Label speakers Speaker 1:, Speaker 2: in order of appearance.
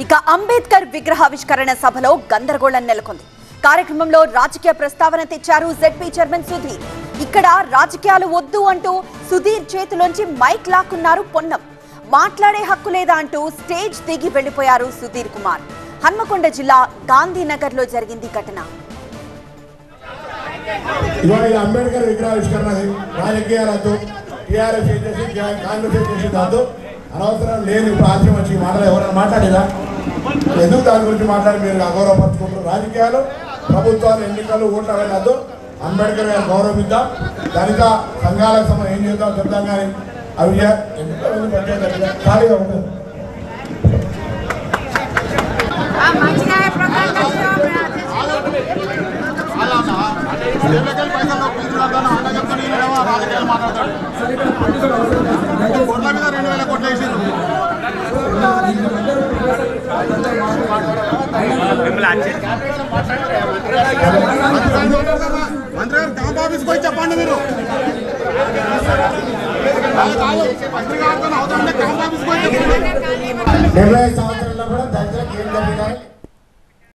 Speaker 1: ఇక అంబేద్కర్ విగ్రహావిష్కరణ సభలో గందరగోళం నెలకొంది. కార్యక్రమంలో రాజకీయ ప్రస్తావన తెచ్చారు జెడ్పీ చైర్మన్ సుధీర్. ఇక్కడ రాజకీయాలు వద్దు అంటూ సుధీర్ చేతిలోంచి మైక్ లాక్కున్నారు పొన్నం. మాట్లాడే హక్కు లేదా అంటూ స్టేజ్ దిగి వెళ్లిపోయారు సుధీర్ కుమార్. హన్మకొండ జిల్లా గాంధీనగర్ లో జరిగింది ఘటన.
Speaker 2: అంబేద్కర్ విగ్రహావిష్కరణ రాజకీయాలతో టీఆర్ఎస్ చేసి కాంగ్రెస్ చేసి దాంతో అనవసరం లేని ఆశయం వచ్చి మాటలు ఎవరైనా మాట్లాడేదా? ఎందుకు దాని గురించి మాట్లాడి మీరు అగౌరవపరుచుకుంటారు? రాజకీయాలు, ప్రభుత్వాలు, ఎన్నికలు, ఓట్ల వెళ్ళద్దు. అంబేద్కర్ గారు గౌరవిద్దాం. దళిత సంఘాలకు సంబంధం ఏం చేద్దాం చెప్తాం. కానీ అవి ఖాళీగా ఉంటుంది.
Speaker 3: చెప్పండి మీరు
Speaker 2: 70 సంవత్సరాల్లో కూడా దళితులకు ఏం జరిగినాయి?